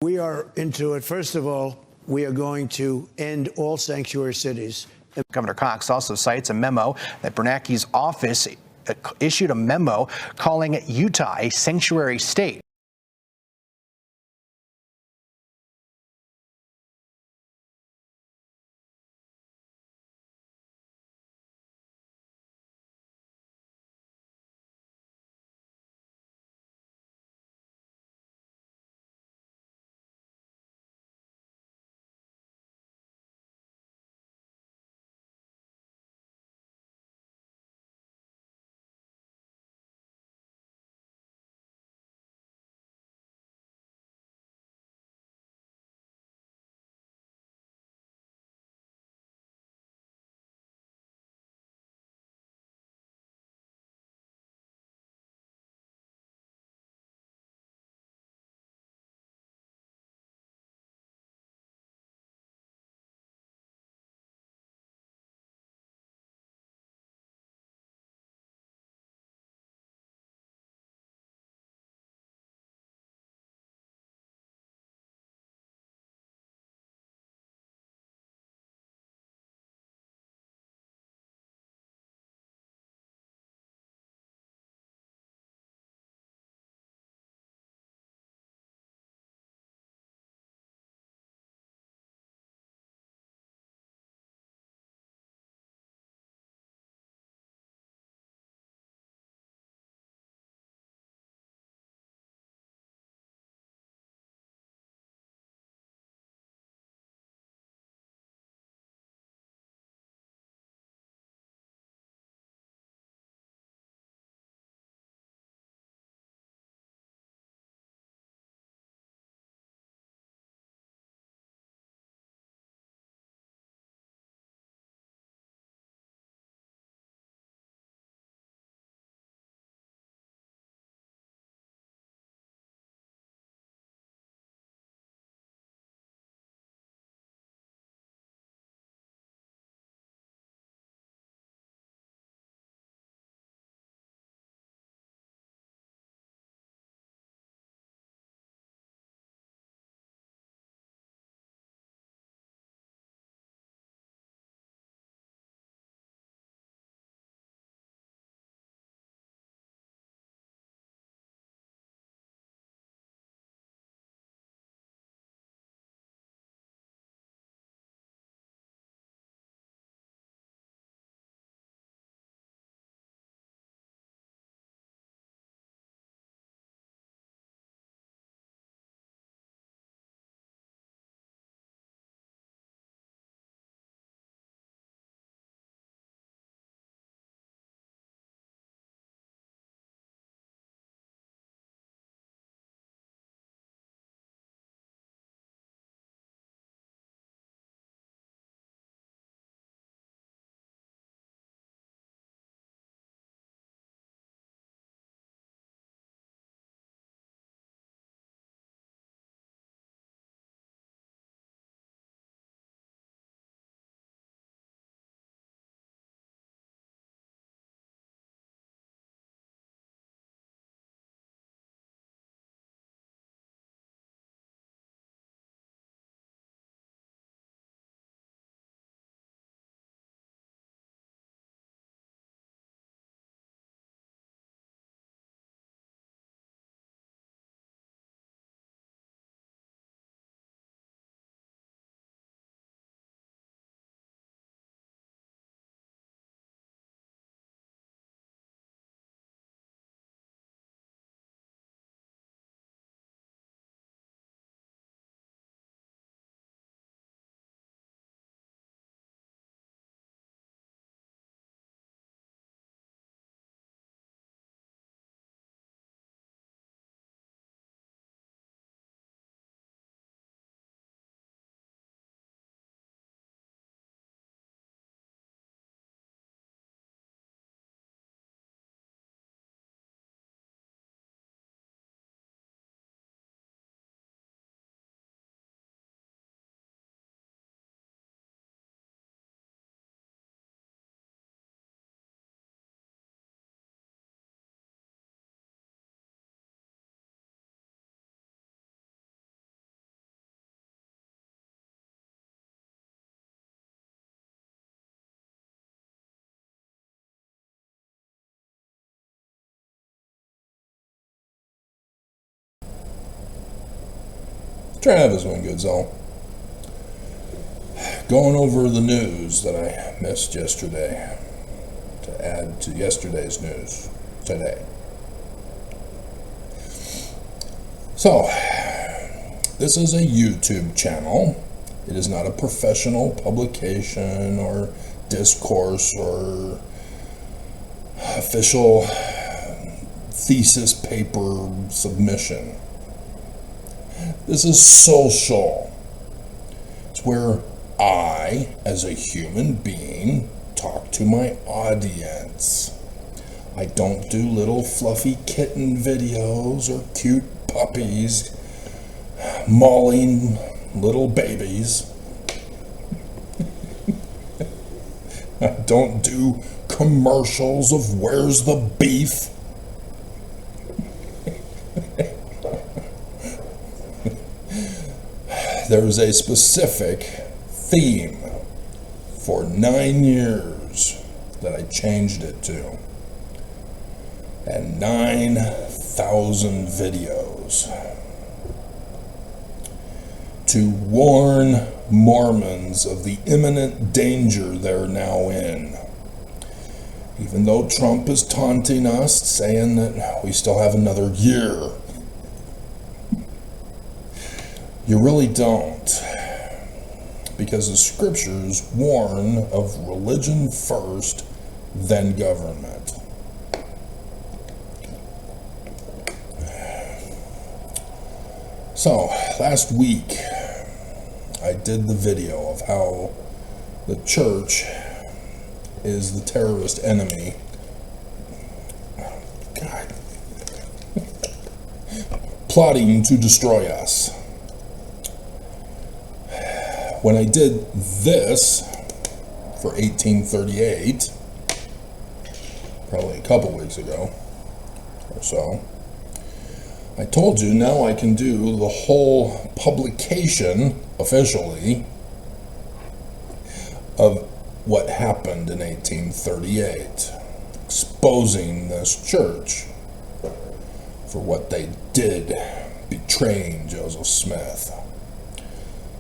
We are into it. First of all, we are going to end all sanctuary cities. Governor Cox also cites a memo that Bernanke's office issued a memo calling Utah a sanctuary state. Travis Wingood's going over the news that I missed yesterday to add to yesterday's news today. So, this is a YouTube channel. It is not a professional publication or discourse or official thesis paper submission. This is social. It's where I, as a human being, talk to my audience. I don't do little fluffy kitten videos or cute puppies mauling little babies. I don't do commercials of where's the beef. There's a specific theme for 9 years that I changed it to, and 9,000 videos to warn Mormons of the imminent danger they're now in. Even though Trump is taunting us, saying that we still have another year, you really don't, because the scriptures warn of religion first, then government. So, last week, I did the video of how the church is the terrorist enemy. God. Plotting to destroy us. When I did this for 1838, probably a couple weeks ago or so, I told you now I can do the whole publication officially of what happened in 1838, exposing this church for what they did, betraying Joseph Smith.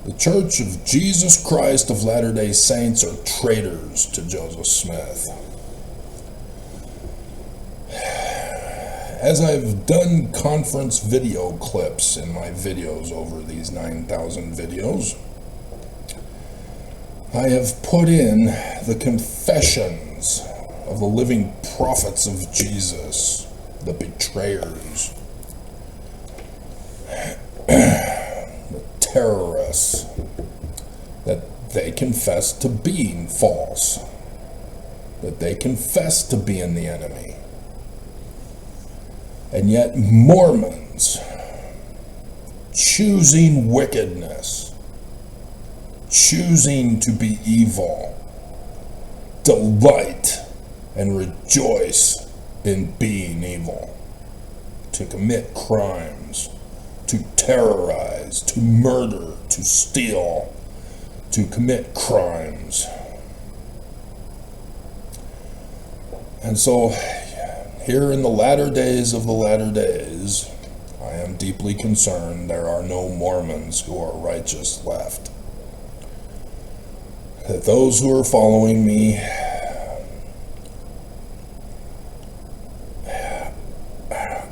The Church of Jesus Christ of Latter-day Saints are traitors to Joseph Smith. As I've done conference video clips in my videos over these 9,000 videos, I have put in the confessions of the living prophets of Jesus, the betrayers, the terrorists, that they confess to being false, that they confess to being the enemy. And yet Mormons, choosing wickedness, choosing to be evil, delight and rejoice in being evil, to commit crimes, to terrorize, to murder, to steal, to commit crimes. And so, here in the latter days of the latter days, I am deeply concerned there are no Mormons who are righteous left. That those who are following me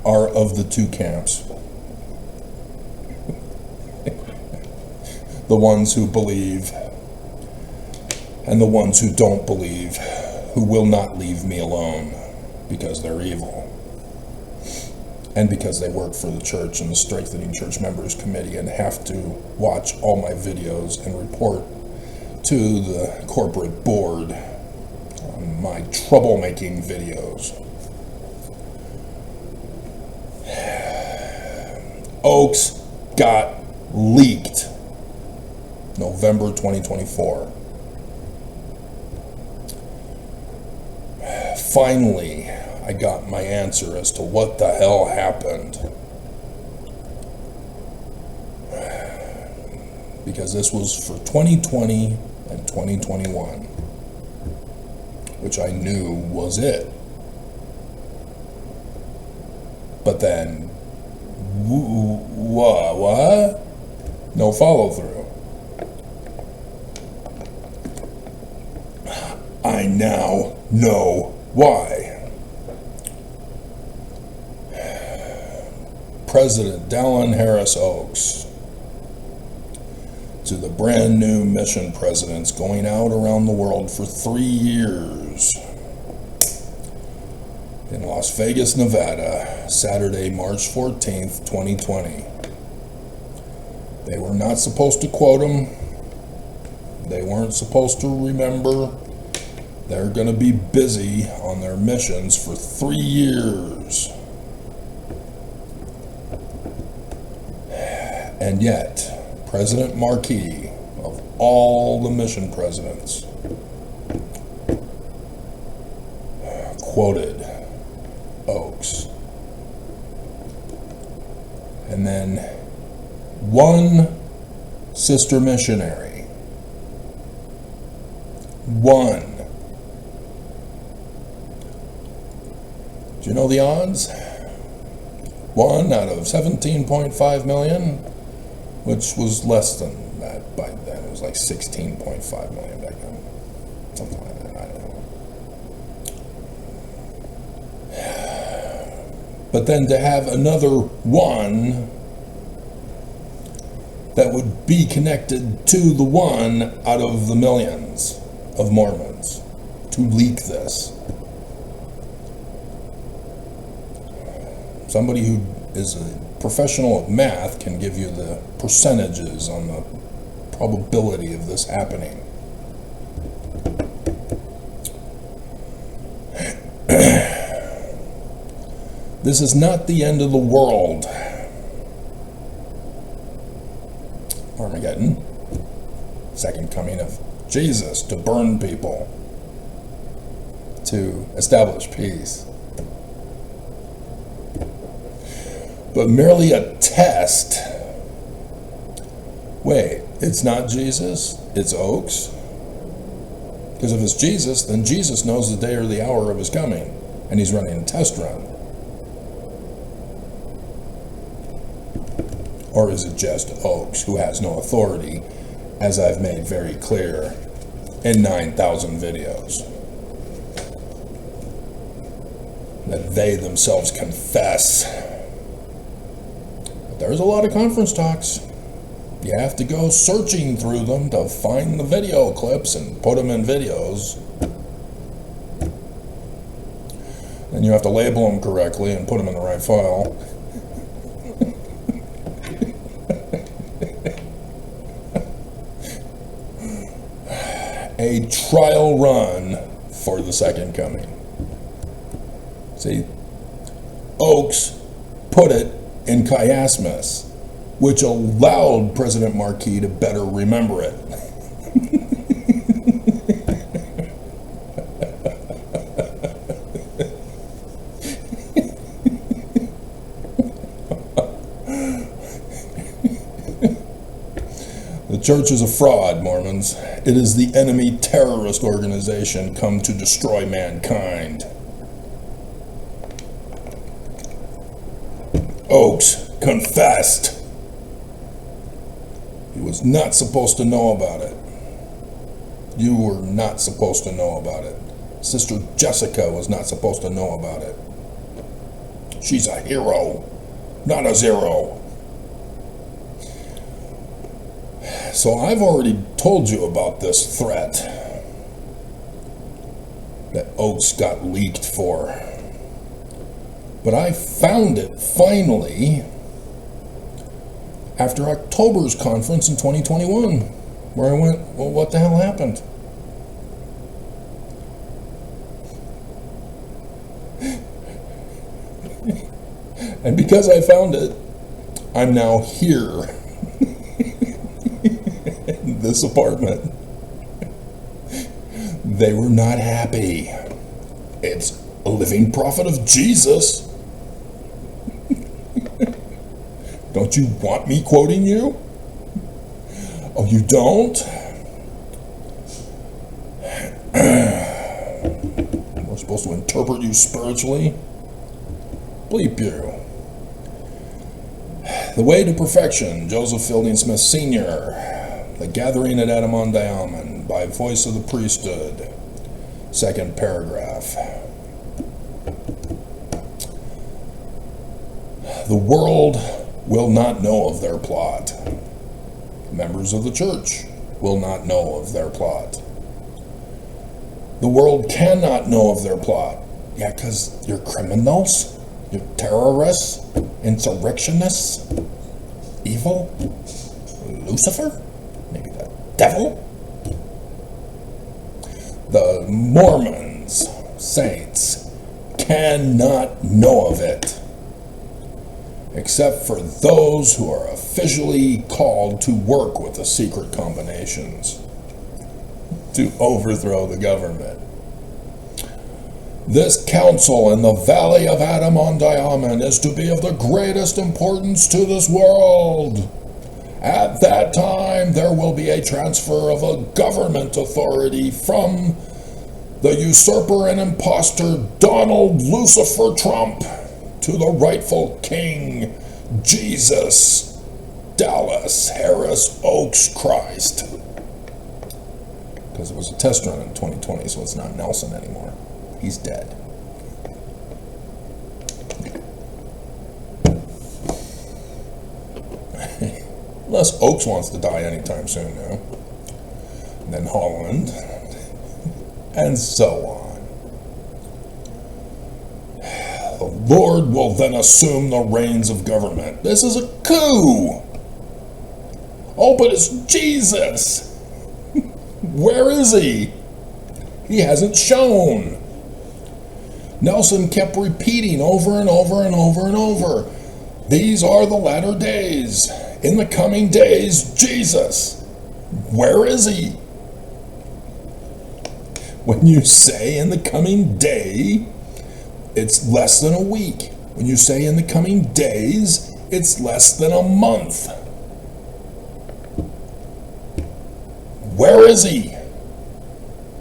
are of the two camps. The ones who believe and the ones who don't believe, who will not leave me alone because they're evil and because they work for the church and the Strengthening Church Members Committee and have to watch all my videos and report to the corporate board on my troublemaking videos. Oaks got leaked November 2024. Finally, I got my answer as to what the hell happened. Because this was for 2020 and 2021, which I knew was it. But then, what? No follow-through. I now know why. President Dallin Harris Oaks to the brand new mission presidents going out around the world for 3 years. In Las Vegas, Nevada, Saturday, March 14th, 2020. They were not supposed to quote them. They weren't supposed to remember. They're going to be busy on their missions for 3 years. And yet, President Markey, of all the mission presidents, quoted Oaks. And then one sister missionary, one. Do you know the odds? 1 out of 17.5 million, which was less than that by then. It was like 16.5 million back then. Something like that, I don't know. But then to have another one that would be connected to the one out of the millions of Mormons to leak this. Somebody who is a professional at math can give you the percentages on the probability of this happening. This is not the end of the world. Armageddon, second coming of Jesus to burn people, to establish peace. But merely a test. Wait, it's not Jesus, it's Oaks? Because if it's Jesus, then Jesus knows the day or the hour of his coming, and he's running a test run. Or is it just Oaks, who has no authority, as I've made very clear in 9,000 videos? That they themselves confess. But there's a lot of conference talks. You have to go searching through them to find the video clips and put them in videos. And you have to label them correctly and put them in the right file. A trial run for the second coming. See, Oaks put it in chiasmus, which allowed President Markey to better remember it. The church is a fraud, Mormons. It is the enemy terrorist organization come to destroy mankind. Oaks confessed. He was not supposed to know about it. You were not supposed to know about it. Sister Jessica was not supposed to know about it. She's a hero, not a zero. So I've already told you about this threat that Oaks got leaked for. But I found it finally after October's conference in 2021, where I went, well, what the hell happened? And because I found it, I'm now here in this apartment. They were not happy. It's a living prophet of Jesus. Don't you want me quoting you? Oh, you don't? We're supposed to interpret you spiritually? Bleep you. The Way to Perfection, Joseph Fielding Smith Sr., The Gathering at Adam-on-Diamond, by Voice of the Priesthood, second paragraph. The world will not know of their plot. Members of the church will not know of their plot. The world cannot know of their plot. Yeah, because you're criminals, you're terrorists, insurrectionists, evil, Lucifer, maybe the devil. The Mormons, saints, cannot know of it, except for those who are officially called to work with the secret combinations to overthrow the government. This council in the Valley of Adam-on-Diamond is to be of the greatest importance to this world. At that time, there will be a transfer of a government authority from the usurper and imposter Donald Lucifer Trump to the rightful king, Jesus Dallas Harris Oaks Christ. Because it was a test run in 2020, so it's not Nelson anymore. He's dead. Unless Oaks wants to die anytime soon now. And then Holland. And so on. The Lord will then assume the reins of government. This is a coup. Oh, but it's Jesus. Where is he? He hasn't shown. Nelson kept repeating over and over and over and over, these are the latter days. In the coming days, Jesus. Where is he? When you say in the coming day, it's less than a week. When you say in the coming days, it's less than a month. Where is he?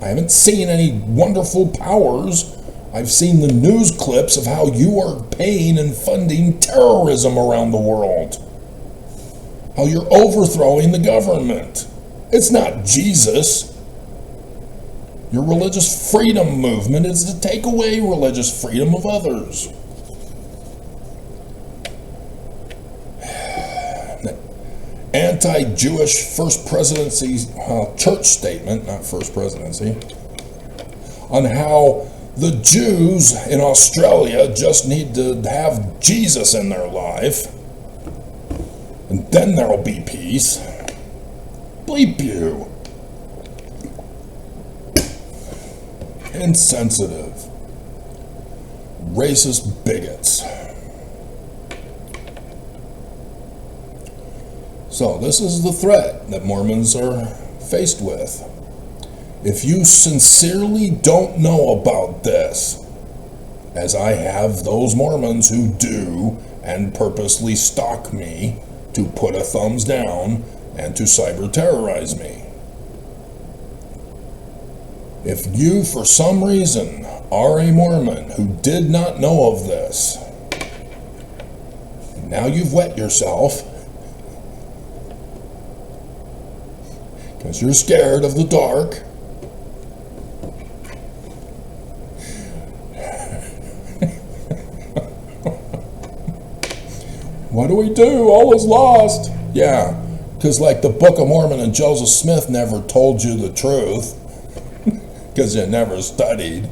I haven't seen any wonderful powers. I've seen the news clips of how you are paying and funding terrorism around the world. How you're overthrowing the government. It's not Jesus. Your religious freedom movement is to take away religious freedom of others. Anti-Jewish First Presidency church statement, not First Presidency, on how the Jews in Australia just need to have Jesus in their life, and then there'll be peace. Bleep you. Insensitive. Racist bigots. So this is the threat that Mormons are faced with. If you sincerely don't know about this, as I have those Mormons who do and purposely stalk me to put a thumbs down and to cyber terrorize me. If you, for some reason, are a Mormon who did not know of this, now you've wet yourself because you're scared of the dark. What do we do? All is lost. Yeah, because like the Book of Mormon and Joseph Smith never told you the truth, because you never studied.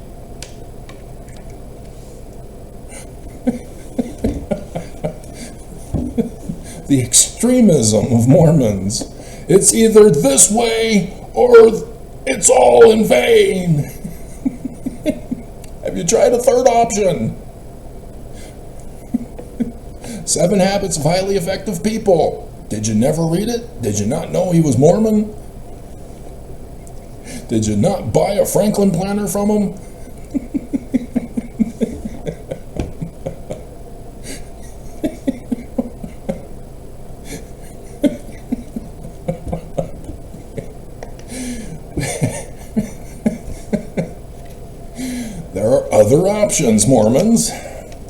The extremism of Mormons. It's either this way or it's all in vain. Have you tried a third option? 7 Habits of Highly Effective People. Did you never read it? Did you not know he was Mormon? Did you not buy a Franklin planner from him? There are other options, Mormons.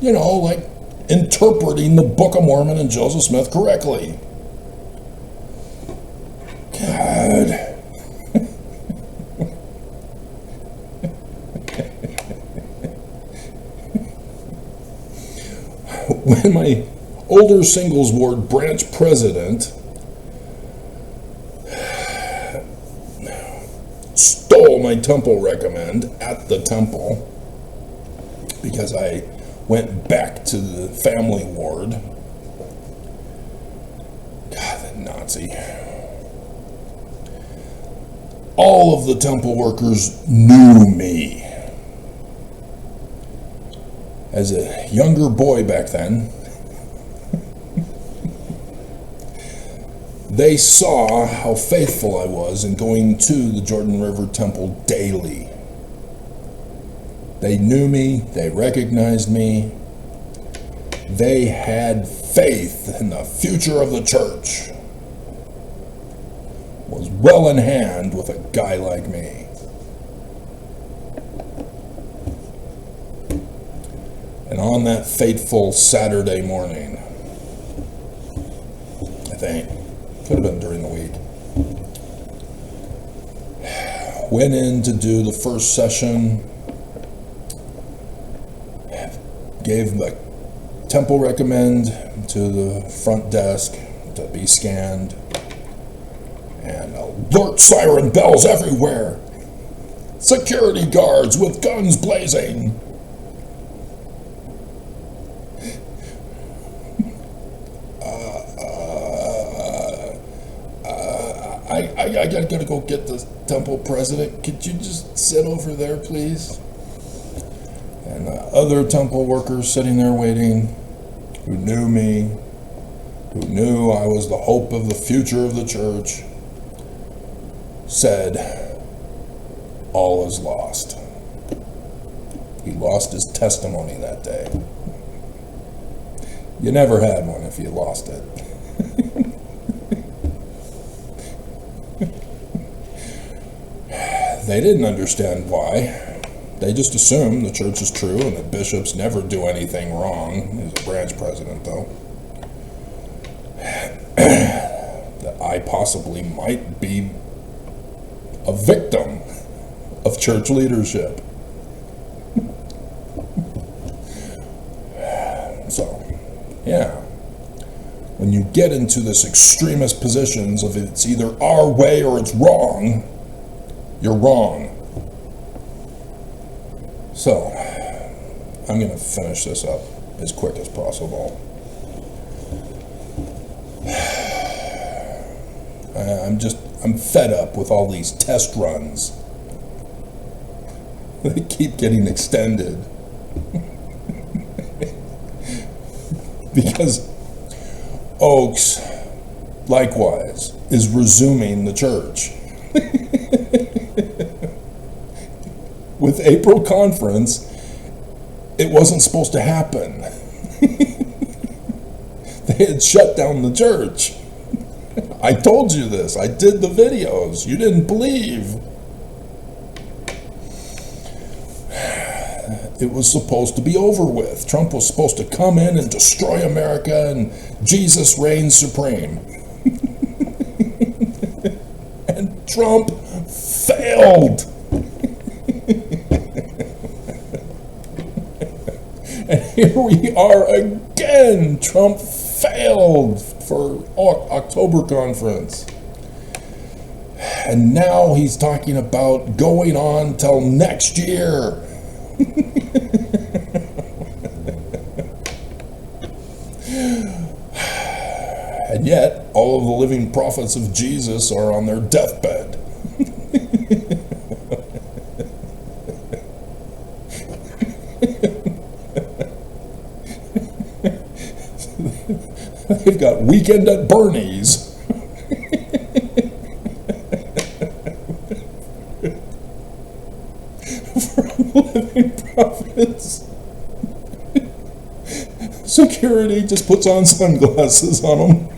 You know, like interpreting the Book of Mormon and Joseph Smith correctly. God. When my older singles ward branch president stole my temple recommend at the temple because I went back to the family ward. God, that Nazi. All of the temple workers knew me. As a younger boy back then, they saw how faithful I was in going to the Jordan River Temple daily. They knew me, they recognized me, they had faith in the future of the church. Was well in hand with a guy like me. And on that fateful Saturday morning, I think, could have been during the week, went in to do the first session, gave the temple recommend to the front desk to be scanned, and alert siren bells everywhere, security guards with guns blazing. I gotta go get the temple president. Could you just sit over there, please? And other temple workers sitting there waiting, who knew me, who knew I was the hope of the future of the church, said, all is lost. He lost his testimony that day. You never had one if you lost it. They didn't understand why. They just assumed the church is true and that bishops never do anything wrong. He's a branch president, though. That I possibly might be a victim of church leadership. So, yeah. When you get into this extremist positions of it's either our way or it's wrong, you're wrong. So, I'm going to finish this up as quick as possible. I'm fed up with all these test runs. They keep getting extended. Because Oaks, likewise, is resuming the church. With April conference, it wasn't supposed to happen. They had shut down the church. I told you this. I did the videos. You didn't believe. It was supposed to be over with. Trump was supposed to come in and destroy America and Jesus reigns supreme. And Trump failed. And here we are again. Trump failed for October conference. And now he's talking about going on till next year. And yet, all of the living prophets of Jesus are on their deathbed. They've got Weekend at Bernie's. From living prophets. Security just puts on sunglasses on them.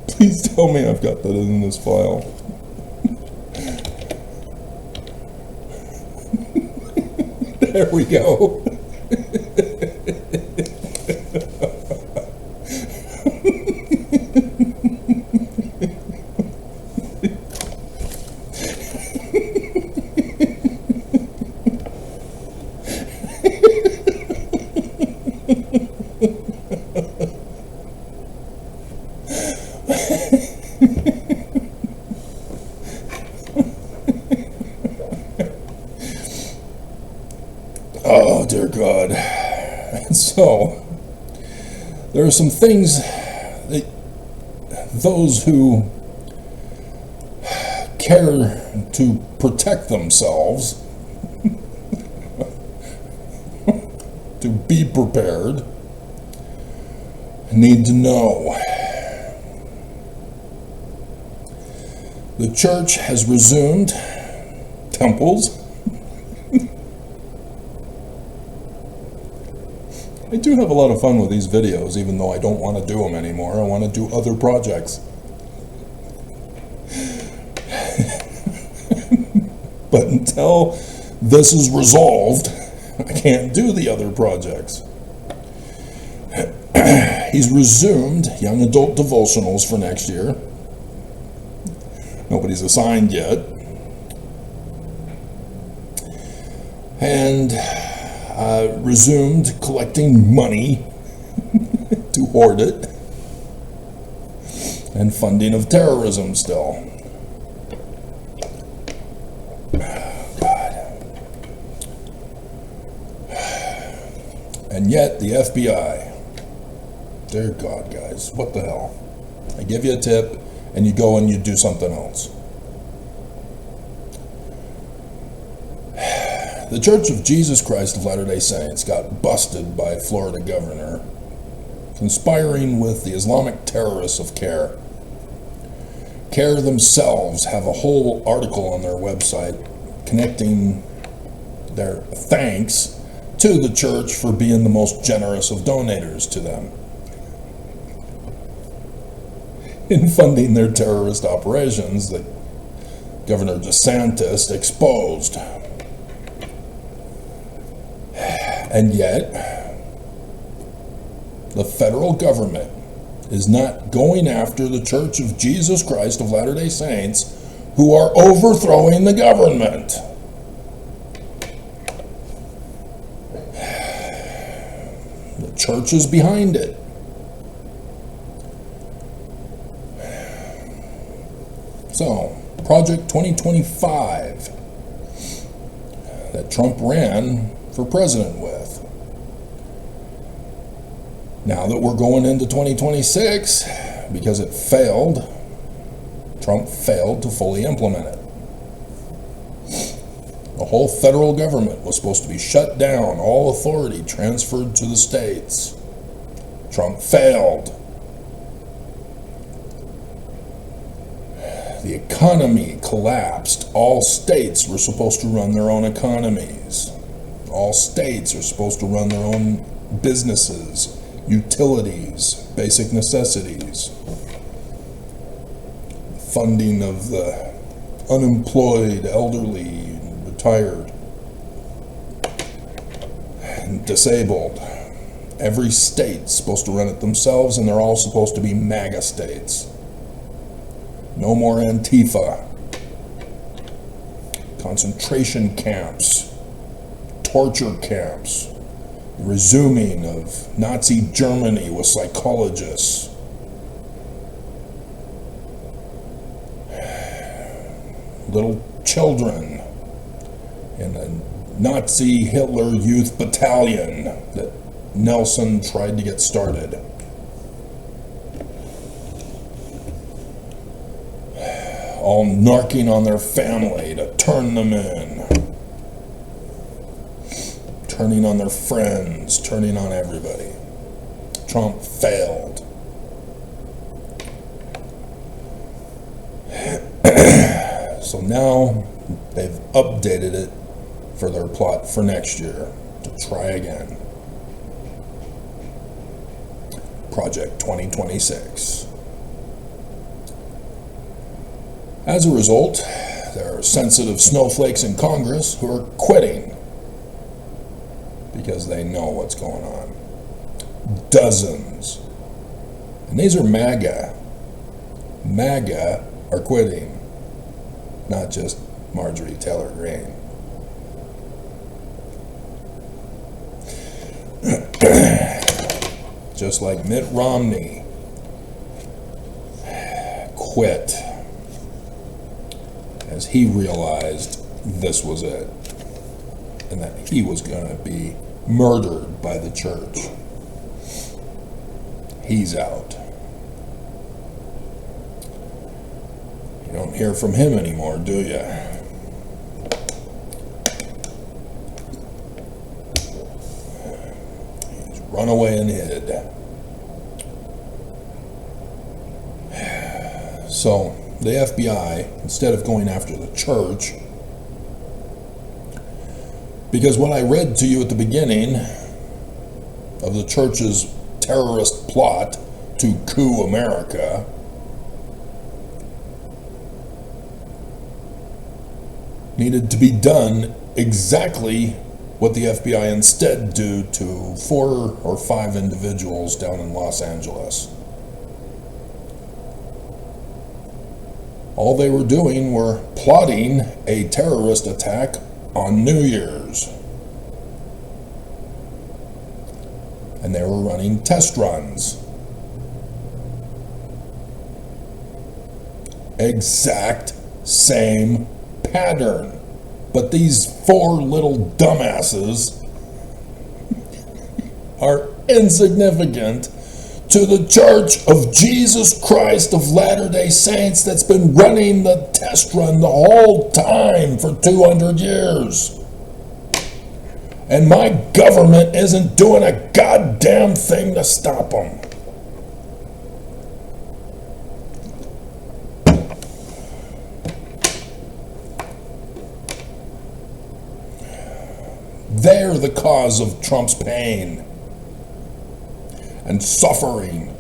Please tell me I've got that in this file. There we go. Oh, dear God. And so, there are some things that those who care to protect themselves, to be prepared, need to know. The church has resumed temples. I do have a lot of fun with these videos, even though I don't want to do them anymore. I want to do other projects. But until this is resolved, I can't do the other projects. He's resumed young adult devotionals for next year. Nobody's assigned yet. And resumed collecting money to hoard it, and funding of terrorism still. God. And yet the FBI, dear God, guys, what the hell? I give you a tip and you go and you do something else. The Church of Jesus Christ of Latter-day Saints got busted by Florida governor conspiring with the Islamic terrorists of CARE. CARE themselves have a whole article on their website connecting their thanks to the church for being the most generous of donators to them in funding their terrorist operations that Governor DeSantis exposed. And yet, the federal government is not going after the Church of Jesus Christ of Latter-day Saints who are overthrowing the government. The church is behind it. So, Project 2025 that Trump ran for president with. Now that we're going into 2026, because it failed, Trump failed to fully implement it. The whole federal government was supposed to be shut down, all authority transferred to the states. Trump failed. The economy collapsed. All states were supposed to run their own economies. All states are supposed to run their own businesses, utilities, basic necessities, funding of the unemployed, elderly, retired, and disabled. Every state's supposed to run it themselves, and they're all supposed to be MAGA states. No more Antifa, concentration camps, torture camps, the resuming of Nazi Germany with psychologists, little children in a Nazi Hitler Youth Battalion that Nelson tried to get started. All narking on their family to turn them in. Turning on their friends, turning on everybody. Trump failed. So now they've updated it for their plot for next year to try again. Project 2026. As a result, there are sensitive snowflakes in Congress who are quitting. because they know what's going on. Dozens. And these are MAGA. MAGA are quitting, not just Marjorie Taylor Greene. Just like Mitt Romney quit as he realized this was it, and that he was going to be murdered by the church. He's out. You don't hear from him anymore, do you? He's run away and hid. So the FBI, instead of going after the church, because what I read to you at the beginning of the church's terrorist plot to coup America, needed to be done exactly what the FBI instead do to 4 or 5 individuals down in Los Angeles. All they were doing were plotting a terrorist attack on New Year's. And they were running test runs. Exact same pattern. But these 4 little dumbasses are insignificant to the Church of Jesus Christ of Latter-day Saints that's been running the test run the whole time for 200 years. And my government isn't doing a goddamn thing to stop them. They're the cause of Trump's pain and suffering.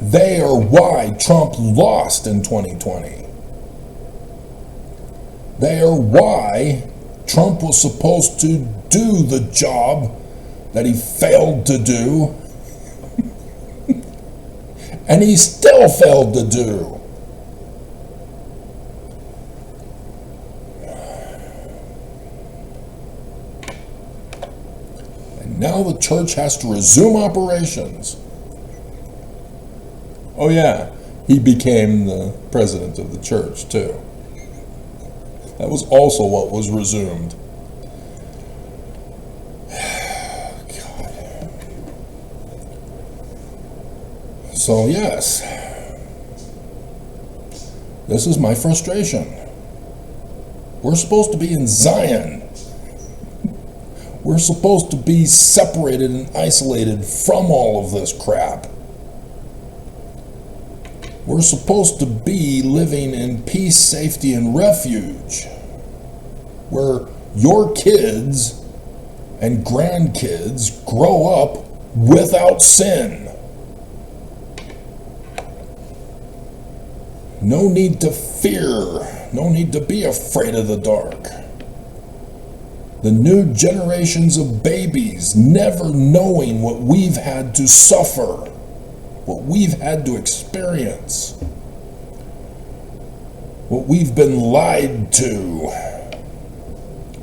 They are why Trump lost in 2020. They are why Trump was supposed to do the job that he failed to do, and he still failed to do. And now the church has to resume operations. Oh yeah, he became the president of the church too. That was also what was resumed. God. So yes, this is my frustration. We're supposed to be in Zion. We're supposed to be separated and isolated from all of this crap. We're supposed to be living in peace, safety, and refuge, where your kids and grandkids grow up without sin. No need to fear, no need to be afraid of the dark. The new generations of babies never knowing what we've had to suffer, what we've had to experience, what we've been lied to.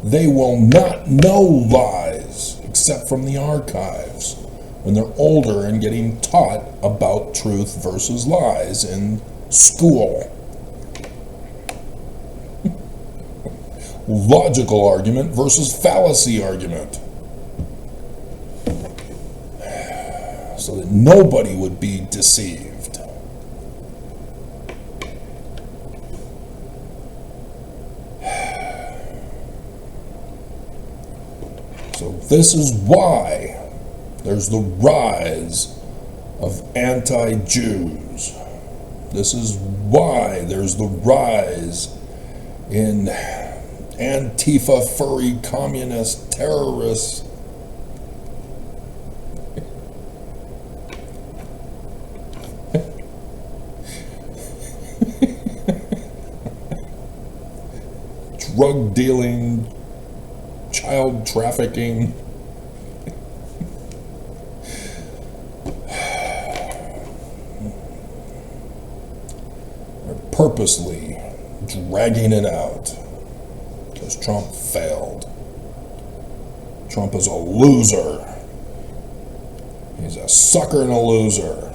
They will not know lies except from the archives when they're older and getting taught about truth versus lies in school. Logical argument versus fallacy argument. So that nobody would be deceived. So this is why there's the rise of anti-Jews. This is why there's the rise in Antifa, furry, communist, terrorists. Drug dealing, child trafficking. They're purposely dragging it out because Trump failed. Trump is a loser. He's a sucker and a loser.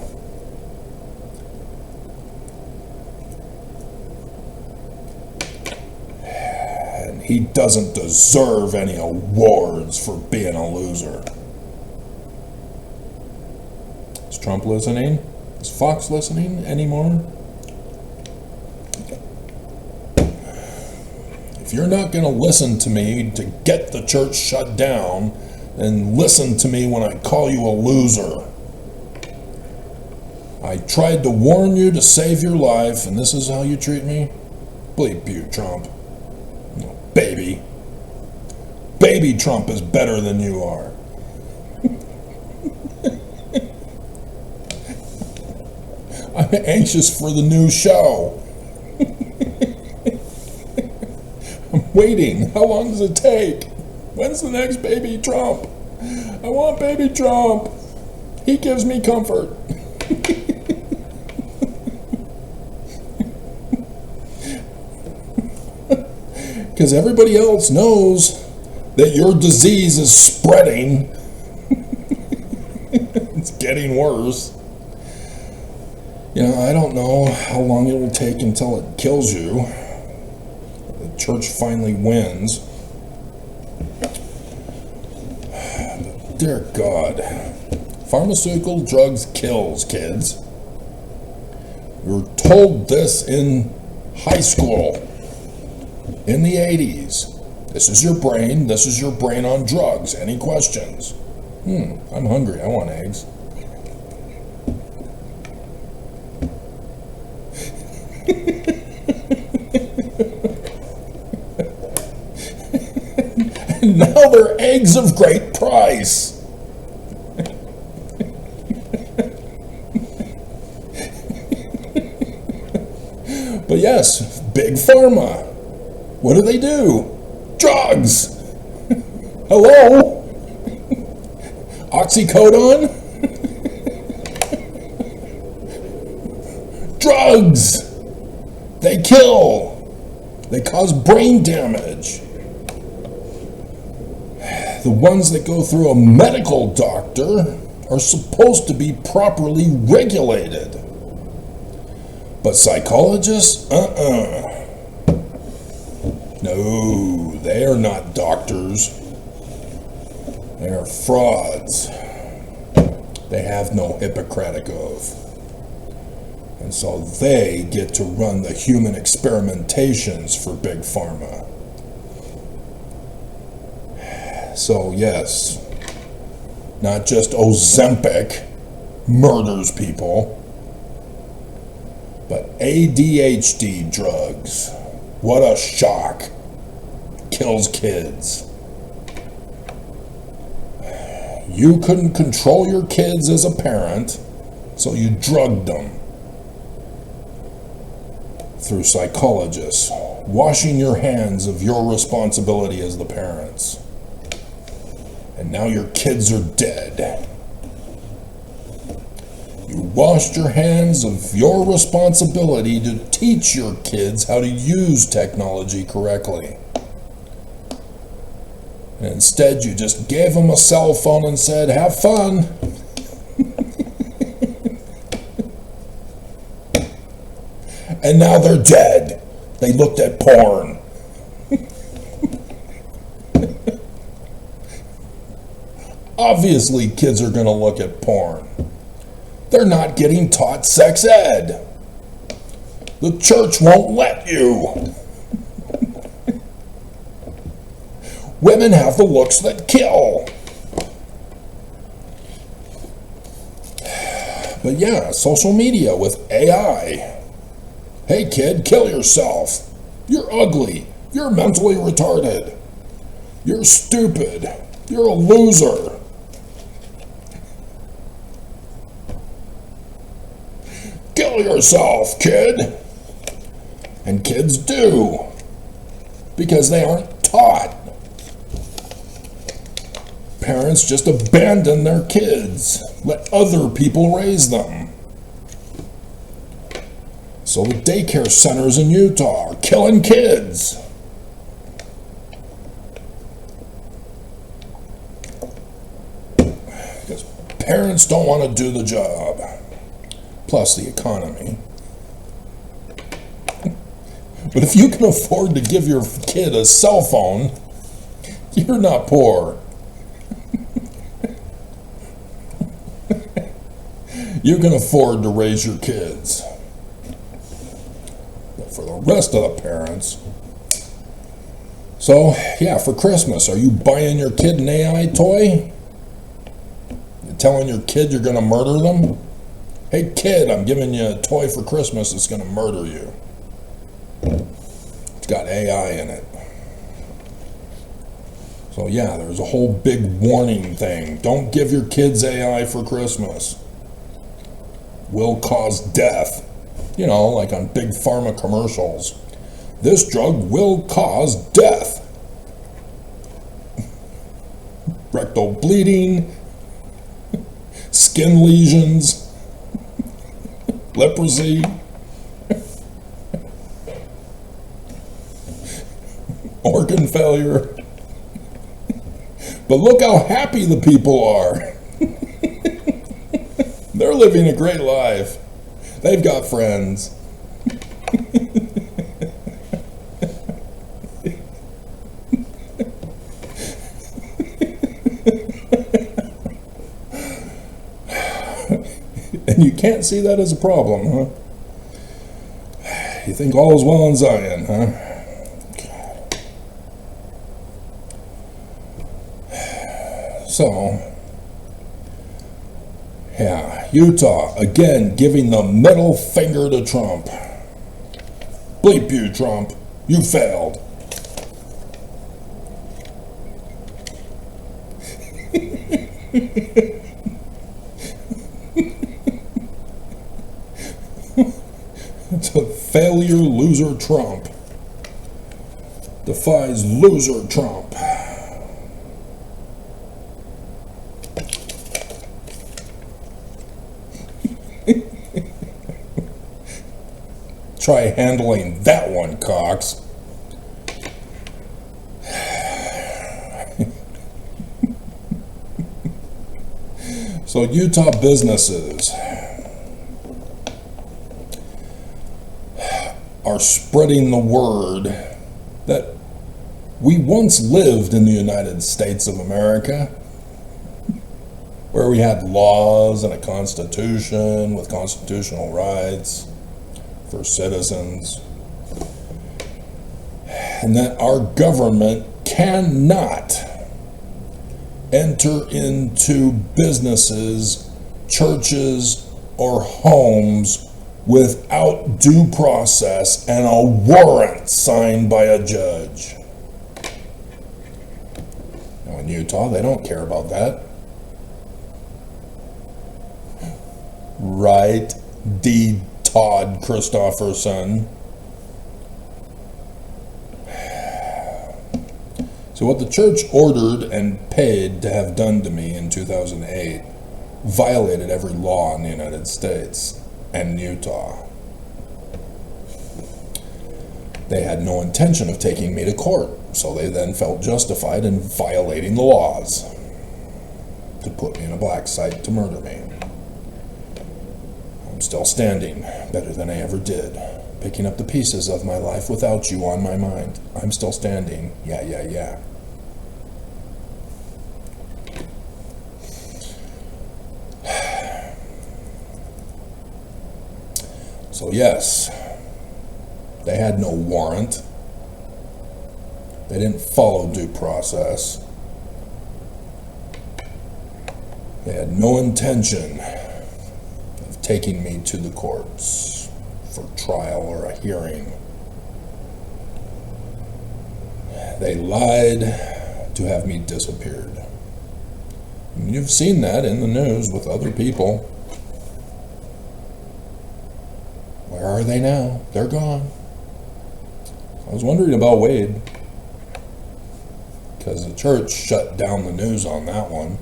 And he doesn't deserve any awards for being a loser. Is Trump listening? Is Fox listening anymore? If you're not going to listen to me to get the church shut down, then listen to me when I call you a loser. I tried to warn you to save your life, and this is how you treat me? Bleep you, Trump. Baby. Baby Trump is better than you are. I'm anxious for the new show. I'm waiting. How long does it take? When's the next Baby Trump? I want Baby Trump. He gives me comfort. Because everybody else knows that your disease is spreading. It's getting worse. You know, I don't know how long it will take until it kills you. The church finally wins. Dear God, pharmaceutical drugs kills, kids. We were told this in high school in the 80s. This is your brain on drugs. Any questions? I'm hungry, I want eggs. And now they're eggs of great price. But yes, Big Pharma. What do? Drugs! Hello? Oxycodone? Drugs! They kill. They cause brain damage. The ones that go through a medical doctor are supposed to be properly regulated. But psychologists? No, they are not doctors. They are frauds. They have no Hippocratic oath. And so they get to run the human experimentations for Big Pharma. So yes, not just Ozempic murders people, but ADHD drugs. What a shock. Kills kids. You couldn't control your kids as a parent, so you drugged them. Through psychologists, washing your hands of your responsibility as the parents. And now your kids are dead. You washed your hands of your responsibility to teach your kids how to use technology correctly. And instead you just gave them a cell phone and said, have fun. And now they're dead. They looked at porn. Obviously, kids are going to look at porn. They're not getting taught sex ed. The church won't let you. Women have the looks that kill. But yeah, social media with AI. Hey kid, kill yourself. You're ugly. You're mentally retarded. You're stupid. You're a loser. Kill yourself, kid. And kids do. Because they aren't taught. parents just abandon their kids, let other people raise them. So the daycare centers in Utah are killing kids. Because parents don't want to do the job. Plus the economy. But if you can afford to give your kid a cell phone, you're not poor. You can afford to raise your kids. But for the rest of the parents... So, yeah, for Christmas, are you buying your kid an AI toy? You're telling your kid you're going to murder them? Hey kid, I'm giving you a toy for Christmas that's going to murder you. It's got AI in it. So yeah, there's a whole big warning thing. Don't give your kids AI for Christmas. Will cause death. You know, like on big pharma commercials. This drug will cause death. Rectal bleeding, skin lesions, leprosy, organ failure. But look how happy the people are. They're living a great life. They've got friends. And you can't see that as a problem, huh? You think all is well in Zion, huh? So, yeah, Utah, again, giving the middle finger to Trump. Bleep you, Trump. You failed. It's a failure loser Trump. Defies loser Trump. Try handling that one, Cox. So Utah businesses are spreading the word that we once lived in the United States of America, where we had laws and a constitution with constitutional rights for citizens, and that our government cannot enter into businesses, churches, or homes without due process and a warrant signed by a judge. Now in Utah, they don't care about that. Right, D. Todd Christofferson. So what the church ordered and paid to have done to me in 2008 violated every law in the United States and Utah. They had no intention of taking me to court, so they then felt justified in violating the laws to put me in a black site to murder me. I'm still standing, better than I ever did, picking up the pieces of my life without you on my mind. I'm still standing. Yeah. So yes, they had no warrant. They didn't follow due process. They had no intention of taking me to the courts for trial or a hearing. They lied to have me disappeared. You've seen that in the news with other people. Where are they now? They're gone. I was wondering about Wade. because the church shut down the news on that one.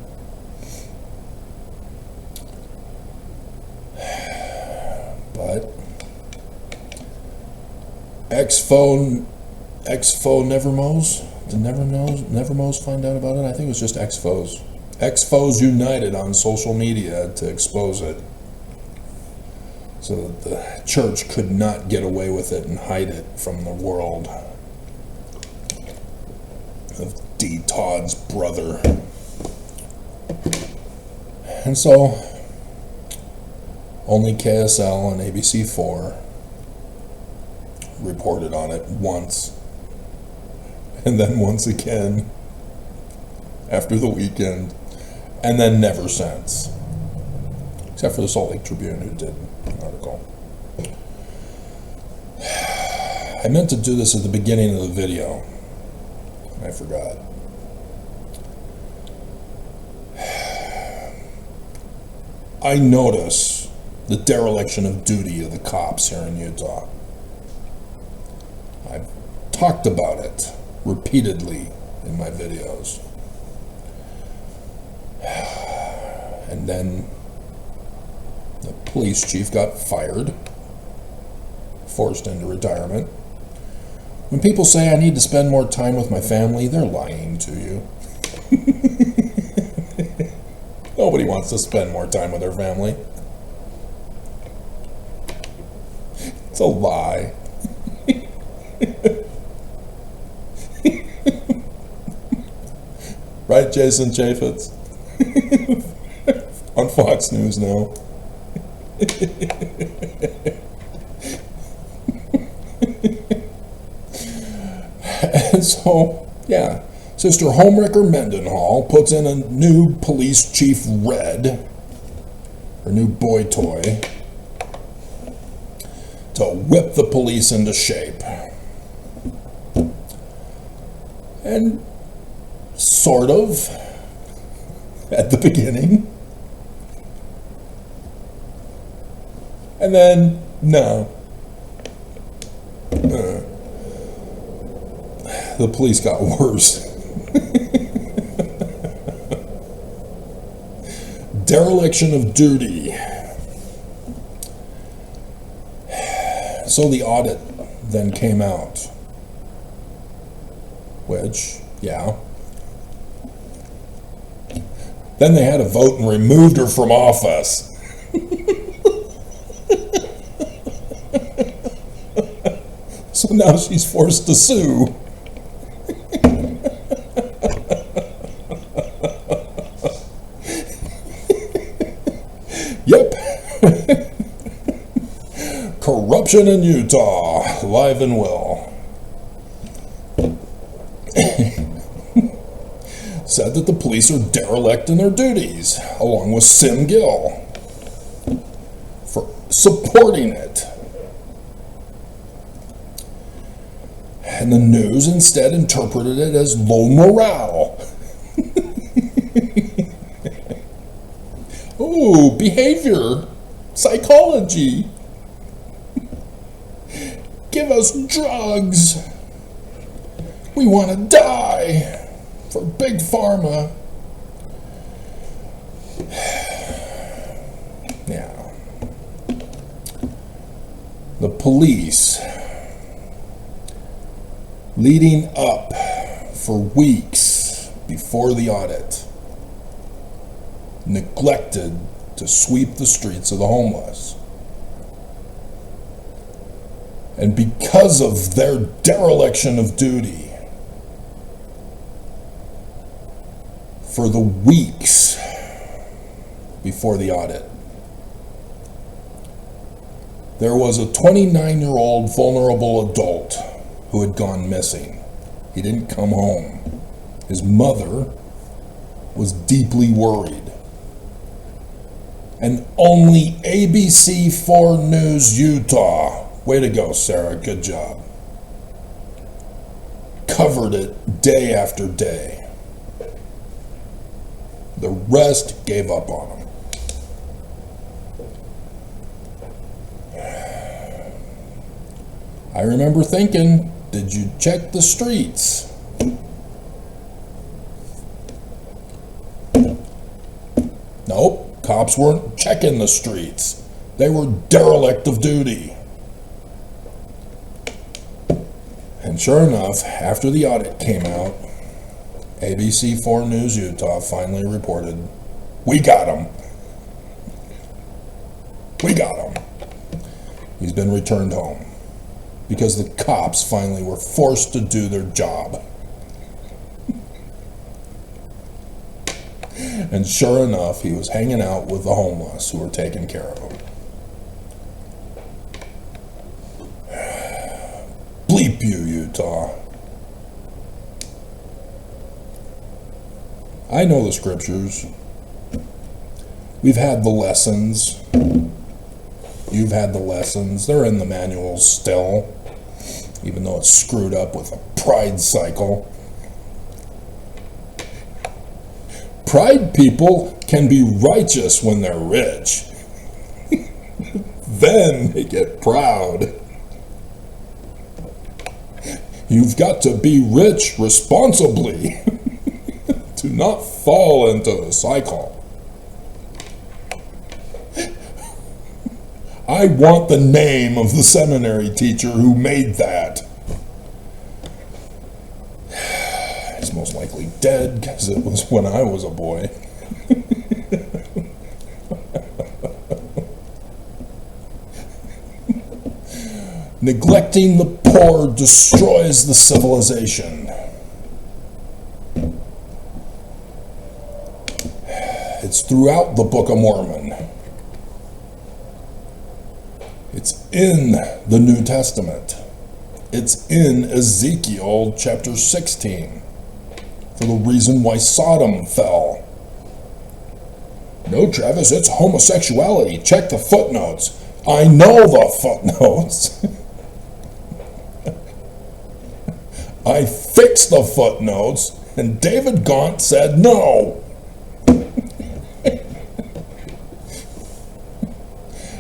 But Exfo Nevermos? Did Nevermos find out about it? I think it was just Exfos. Exfos united on social media to expose it, so that the church could not get away with it and hide it from the world of D. Todd's brother. And so only KSL and ABC4 reported on it once, and then once again after the weekend, and then never since, except for the Salt Lake Tribune, who did an article. I meant to do this at the beginning of the video. I forgot. I notice the dereliction of duty of the cops here in Utah. I've talked about it repeatedly in my videos. And then the police chief got fired, forced into retirement. When people say I need to spend more time with my family, they're lying to you. Nobody wants to spend more time with their family. It's a lie. Right, Jason Chaffetz? On Fox News now. And so, yeah, Sister Homewrecker Mendenhall puts in a new police chief red, her new boy toy, to whip the police into shape. And sort of, at the beginning. And then, no. The police got worse. Dereliction of duty. So the audit then came out, which, yeah. Then they had a vote and removed her from office. So now she's forced to sue. Yep. Corruption in Utah, live and well. Said that the police are derelict in their duties, along with Sim Gill, for supporting it. And the news instead interpreted it as low morale. Ooh, behavior, psychology. Give us drugs. We want to die for Big Pharma. Now, the police, leading up for weeks before the audit, neglected to sweep the streets of the homeless. And because of their dereliction of duty, for the weeks before the audit, there was a 29-year-old vulnerable adult who had gone missing. He didn't come home. His mother was deeply worried. And only ABC4 News Utah, way to go, Sarah, good job, covered it day after day. The rest gave up on him. I remember thinking, did you check the streets? cops weren't checking the streets. They were derelict of duty. And sure enough, after the audit came out, ABC4 News Utah finally reported, "We got him. We got him. He's been returned home." Because the cops finally were forced to do their job. And sure enough, he was hanging out with the homeless who were taking care of him. Bleep you, Utah. I know the scriptures. We've had the lessons. You've had the lessons. They're in the manuals still, even though it's screwed up with a pride cycle. Pride people can be righteous when they're rich. Then they get proud. You've got to be rich responsibly to not fall into the cycle. I want the name of the seminary teacher who made that. He's most likely dead because it was when I was a boy. Neglecting the poor destroys the civilization. It's throughout the Book of Mormon. It's in the New Testament. It's in Ezekiel chapter 16 for the reason why Sodom fell. No, Travis, it's homosexuality. Check the footnotes. I know the footnotes. I fixed the footnotes, and David Gaunt said no.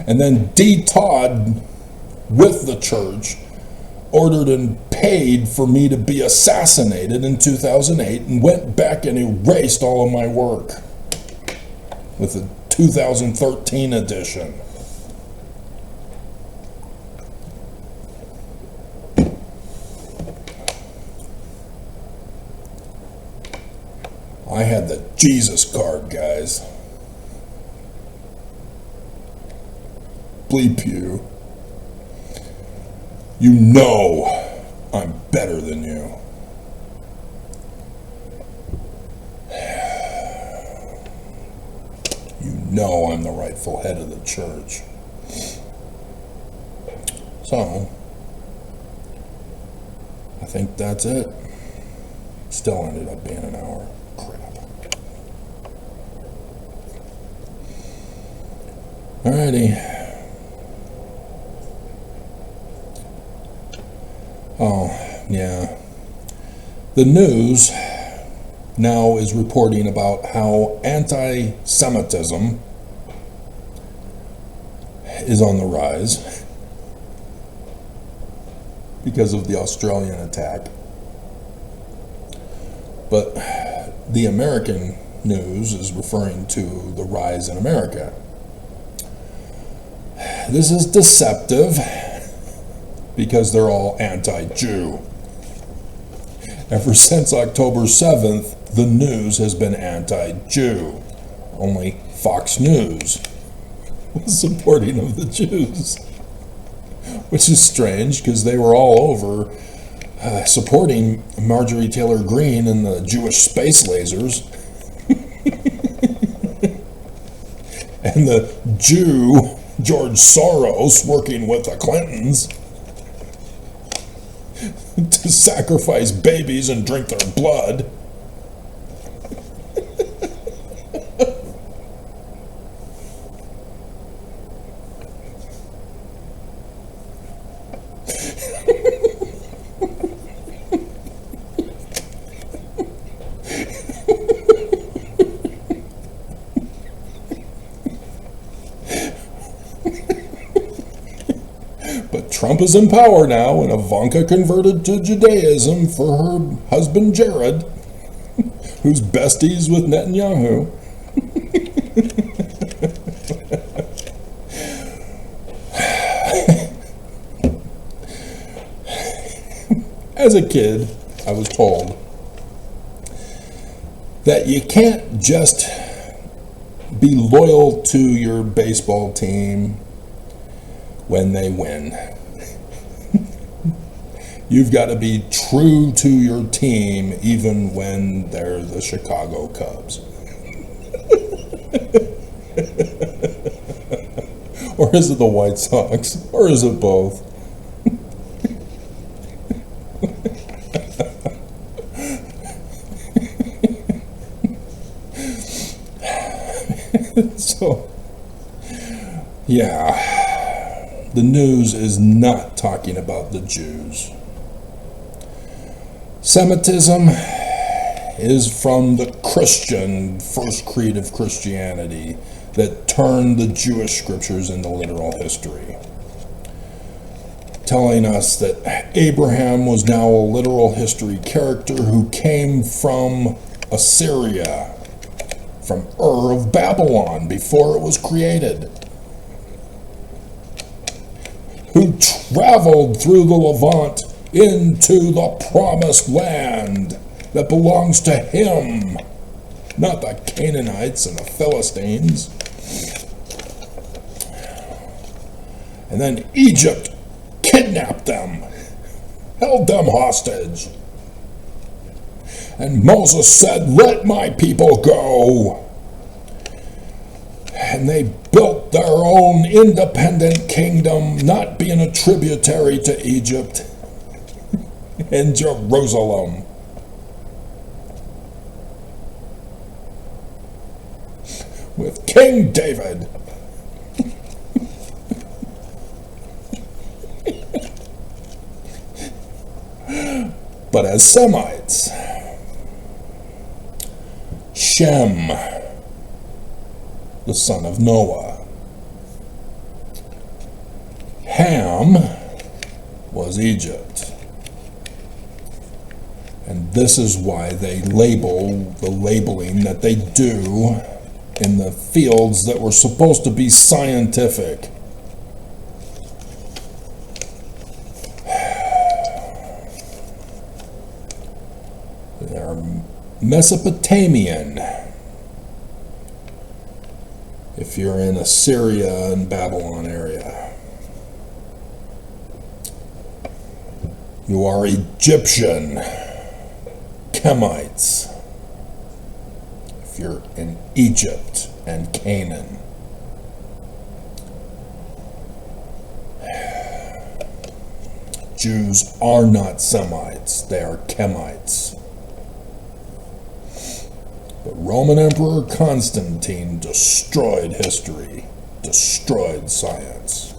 And then D. Todd, with the church, ordered and paid for me to be assassinated in 2008 and went back and erased all of my work with the 2013 edition. I had the Jesus card, guys. Bleep you. You know I'm better than you. You know I'm the rightful head of the church. So, I think that's it. Still ended up being an hour. Crap. Alrighty. Oh, yeah. The news now is reporting about how anti-Semitism is on the rise because of the Australian attack. But the American news is referring to the rise in America. This is deceptive because they're all anti-Jew. Ever since October 7th, the news has been anti-Jew. Only Fox News was supporting of the Jews, which is strange because they were all over supporting Marjorie Taylor Greene and the Jewish space lasers. And the Jew George Soros working with the Clintons to sacrifice babies and drink their blood. Trump is in power now, and Ivanka converted to Judaism for her husband Jared, who's besties with Netanyahu. As a kid, I was told that you can't just be loyal to your baseball team when they win. You've got to be true to your team even when they're the Chicago Cubs. Or is it the White Sox? Or is it both? So, yeah, the news is not talking about the Jews. Semitism is from the Christian first creed of Christianity that turned the Jewish scriptures into literal history, telling us that Abraham was now a literal history character who came from Assyria, from Ur of Babylon before it was created, who traveled through the Levant into the promised land that belongs to him, not the Canaanites and the Philistines. And then Egypt kidnapped them, held them hostage. And Moses said, "Let my people go." And they built their own independent kingdom, not being a tributary to Egypt, in Jerusalem. With King David. But as Semites, Shem, the son of Noah. Ham was Egypt. And this is why they label the labeling that they do in the fields that were supposed to be scientific. They're Mesopotamian. If you're in Assyria and Babylon area. You are Egyptian, Kemites. If you're in Egypt and Canaan. Jews are not Semites, they are Kemites. But Roman Emperor Constantine destroyed history, destroyed science,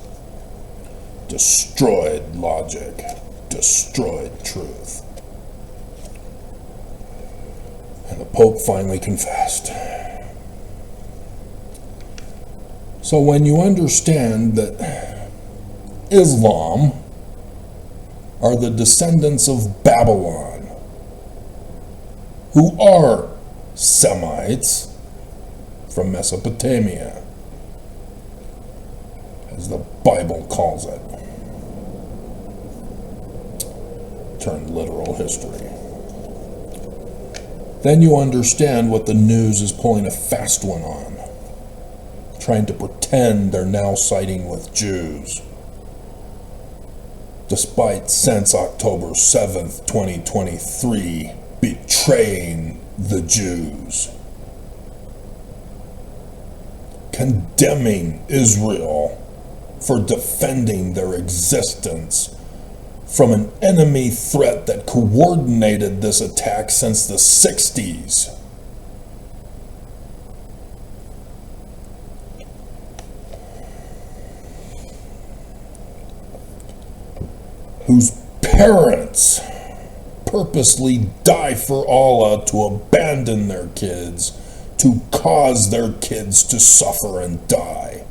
destroyed logic, destroyed truth. And the Pope finally confessed. So when you understand that Islam are the descendants of Babylon, who are Semites from Mesopotamia, as the Bible calls it, turned literal history. Then you understand what the news is pulling a fast one on, trying to pretend they're now siding with Jews, despite since October 7th, 2023, betraying the Jews, condemning Israel for defending their existence from an enemy threat that coordinated this attack since the 60s. Whose parents purposely die for Allah to abandon their kids, to cause their kids to suffer and die.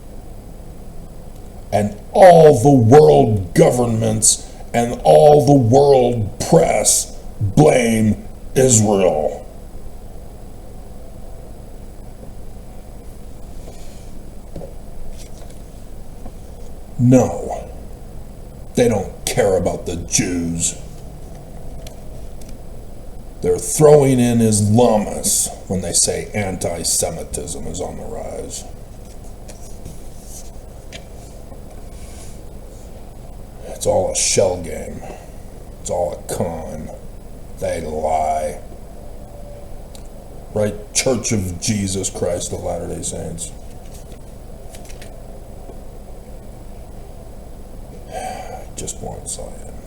And all the world governments and all the world press blame Israel. No, they don't care about the Jews. They're throwing in Islamists when they say anti-Semitism is on the rise. It's all a shell game. It's all a con. They lie. Right? Church of Jesus Christ of Latter-day Saints. I just want to say it.